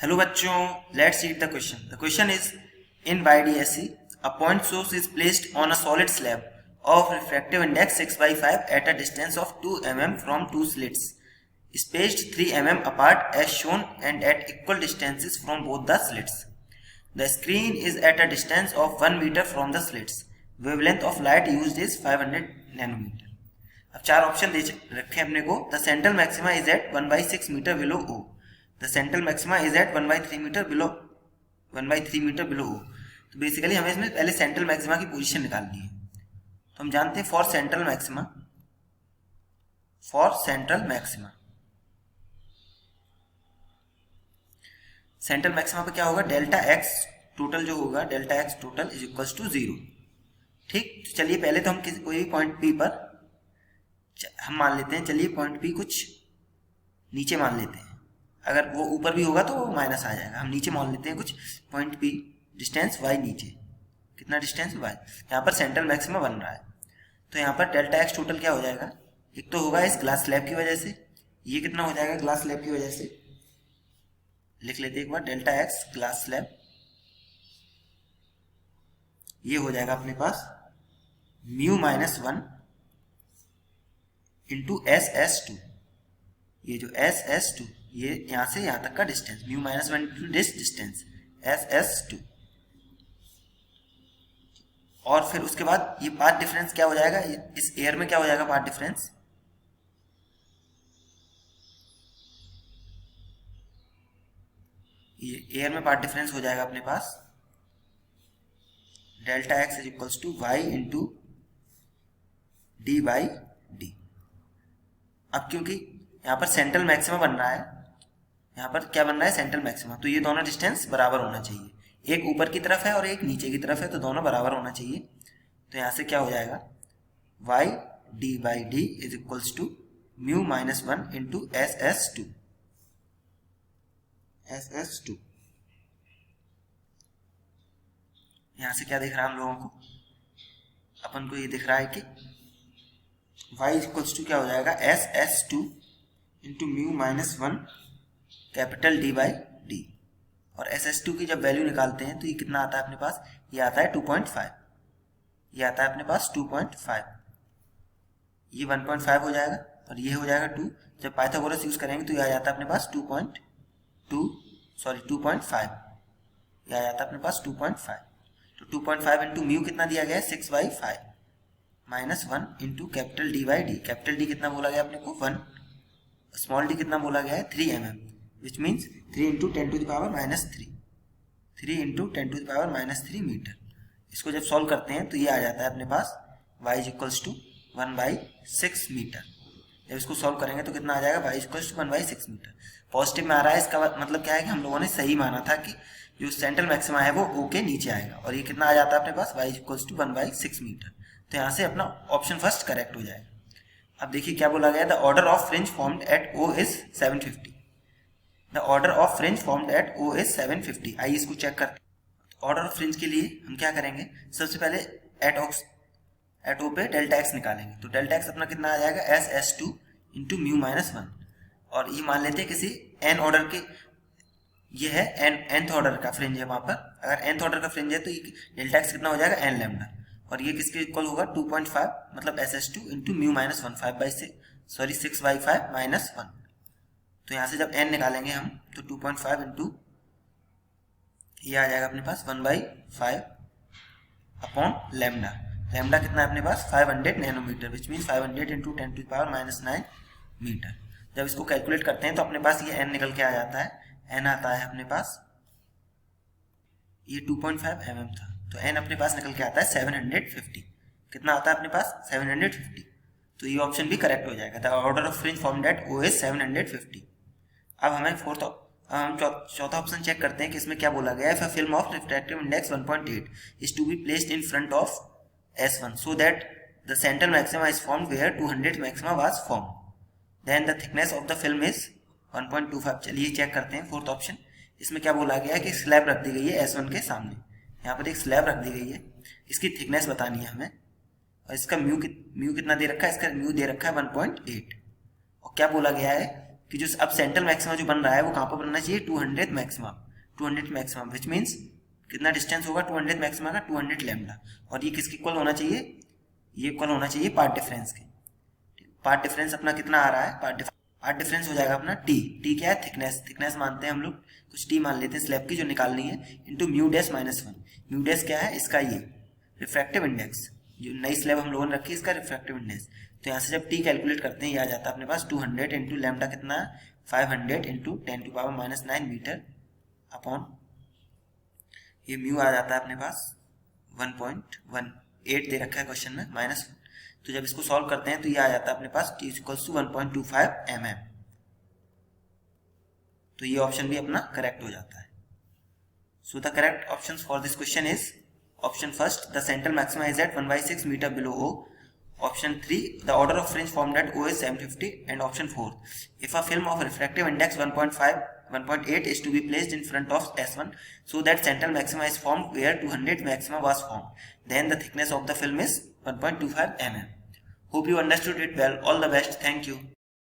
Hello बच्चों, let's read the question. The question is, in YDSC, a point source is placed on a solid slab of refractive index 6 by 5 at a distance of 2 mm from two slits, spaced 3 mm apart as shown and at equal distances from both the slits. The screen is at a distance of 1 meter from the slits. Wavelength of light used is 500 nanometer. अब चार option दे रखे अपने को. The central maxima is at 1/6 metre below O. The central maxima is at 1/3 metre below 1/3 metre below O. तो basically हमें इसमें पहले central maxima की पोजीशन निकालनी है. तो हम जानते हैं फॉर सेंट्रल मैक्सिमा पे क्या होगा, डेल्टा एक्स टोटल जो होगा, delta x total is equals to 0. ठीक. तो चलिए पहले तो हम कोई पॉइंट पी पर हम मान लेते हैं. चलिए पॉइंट पी कुछ नीचे मान लेते हैं. अगर वो ऊपर भी होगा तो वो माइनस आ जाएगा. हम नीचे मान लेते हैं कुछ पॉइंट पी, डिस्टेंस y नीचे. कितना डिस्टेंस y. यहाँ पर सेंट्रल मैक्सिमा बन रहा है. तो यहाँ पर डेल्टा एक्स टोटल क्या हो जाएगा, एक तो होगा इस ग्लास स्लैब की वजह से. ये कितना हो जाएगा ग्लास स्लैब की वजह से, लिख लेते हैं एक बार. डेल्टा एक्स ग्लास स्लैब, ये हो जाएगा अपने पास μ-1 इंटू SS2. ये जो SS2, ये यहां से यहां तक का distance, μ-1 into this distance SS2. और फिर उसके बाद ये पाथ डिफरेंस क्या हो जाएगा, इस एयर में क्या हो जाएगा पाथ डिफरेंस, ये एयर में पाथ डिफरेंस हो जाएगा अपने पास delta x is equals to y into d by d. अब क्योंकि यहाँ पर सेंट्रल मैक्सिमा बन रहा है, यहाँ पर क्या बन रहा है सेंट्रल मैक्सिमा, तो ये दोनों डिस्टेंस बराबर होना चाहिए. एक ऊपर की तरफ है और एक नीचे की तरफ है, तो दोनों बराबर होना चाहिए. तो यहाँ से क्या हो जाएगा, y d by d is equals to μ-1 into SS2. यहाँ से क्या दिख रहा है हम लोगों को, अपन को ये दिख रहा है कि y इक्वल्स टू क्या हो जाएगा SS2 into μ-1 capital D by d. और SS2 की जब वैल्यू निकालते हैं तो ये कितना आता है अपने पास, ये आता है 2.5. ये आता है अपने पास 2.5. ये 1.5 हो जाएगा और ये हो जाएगा 2. जब पाइथागोरस यूज करेंगे तो ये आ जाता है अपने पास 2.5. ये आ जाता है अपने पास 2.5. तो 2.5 इंटू म्यू कितना दिया गया है 6/5 minus 1 into capital D by D. Capital D कितना बोला गया अपने को 1, स्मॉल डी कितना बोला गया है 3 mm, which means 3 into 10 to the power minus 3 metre. इसको जब सॉल्व करते हैं तो ये आ जाता है अपने पास y इक्वल्स टू 1/6 मीटर. जब इसको सॉल्व करेंगे तो कितना आ जाएगा, y equals to 1/6 metre. Positive में आ रहा है, इसका मतलब क्या है कि हम लोगों ने सही माना था कि जो सेंट्रल मैक्सिमा है वो O के नीचे आएगा. और ये कितना आ जाता है अपने पास, y इक्वल्स टू 1/6 मीटर. तो यहाँ से अपना ऑप्शन फर्स्ट करेक्ट हो जाएगा. अब देखिए क्या बोला गया, the order of fringe formed at O is 750. The order of fringe formed at O is 750. आइए इसको चेक करते हैं. ऑर्डर ऑफ फ्रिंज के लिए हम क्या करेंगे, सबसे पहले एट O पे डेल्टा एक्स निकालेंगे. तो डेल्टा एक्स अपना कितना आ जाएगा SS2 इंटू μ-1. और ये मान लेते हैं किसी n ऑर्डर के, ये है nth ऑर्डर का फ्रिंज है वहां पर. अगर nth ऑर्डर का फ्रिंज है तो ये डेल्टा एक्स कितना हो जाएगा n लैम्डा. और ये किसके इक्वल होगा 2.5, मतलब SS2 इंटू μ-1 6/5 माइनस 1. तो यहाँ से जब n निकालेंगे हम तो 2.5 इंटू ये आ जाएगा अपने पास 1/5 अपॉन लैम्डा. लैम्डा कितना है अपने पास 500 nanometre, which mean 500 into 10 to the power minus 9 metre. जब इसको कैलकुलेट करते हैं तो अपने पास ये n निकल के आ जाता है. n आता है अपने पास, ये 2.5 mm था, तो n अपने पास निकल के आता है 750. कितना आता है अपने पास 750. तो ये ऑप्शन भी करेक्ट हो जाएगा. The order of fringe formed at O is 750. अब हमें हम चौथा ऑप्शन चेक करते हैं कि इसमें क्या बोला गया है. If a film of refractive index 1.8 is to be placed in front of S1 so that the central maxima is formed where 200 maxima was formed, then the thickness of the film is 1.25. चलिए check करते हैं fourth option. इसमें क्या बोला गया है कि slab रख दी गई है S1 के सामने. यहाँ पर एक स्लैब रख दी गई है, इसकी थिकनेस बतानी है हमें. और इसका म्यू कितना दे रखा है, इसका म्यू दे रखा है 1.8. और क्या बोला गया है कि जो अब सेंट्रल मैक्सिमा जो बन रहा है वो कहाँ पर बनना चाहिए, 200 मैक्सिमम विच मीन्स कितना डिस्टेंस होगा 200 मैक्सिमा का, 200 लैम्डा, और ये किसके इक्वल होना चाहिए, ये इक्वल होना चाहिए पार्ट डिफरेंस के। पार्ट डिफरेंस अपना कितना आ रहा है, पार्ट डिफरेंस हो जाएगा अपना टी क्या है, थिकनेस मानते हैं हम लोग, कुछ टी मान लेते हैं स्लैब की जो निकालनी है, into mu dash -1। Mu dash क्या है, इसका ये रिफ्रैक्टिव इंडेक्स, जो नई स्लैब हम लोगों ने रखी है इसका रिफ्रैक्टिव इंडेक्स। तो यहाँ से जब टी कैलकुलेट करते हैं ये आ जाता है अपने पास 200 इंटू लैम्डा कितना, 500 इंटू 10⁻⁹ मीटर अपॉन, ये म्यू आ जाता है अपने पास 1.18 दे रखा है क्वेश्चन में, -1। तो जब इसको सॉल्व करते हैं तो ये आ जाता है अपने पास t इक्वल्स टू 1.25 mm। तो ये ऑप्शन भी अपना करेक्ट हो जाता है। So the correct option for this question is option first, the central maxima is at 1/6 metre below O। Option 3, the order of fringe formed at O is 750, and option 4, if a film of refractive index 1.8 is to be placed in front of S1 so that central maxima is formed where 200 maxima was formed, then the thickness of the film is 1.25 mm. Hope you understood it well. All the best. Thank you.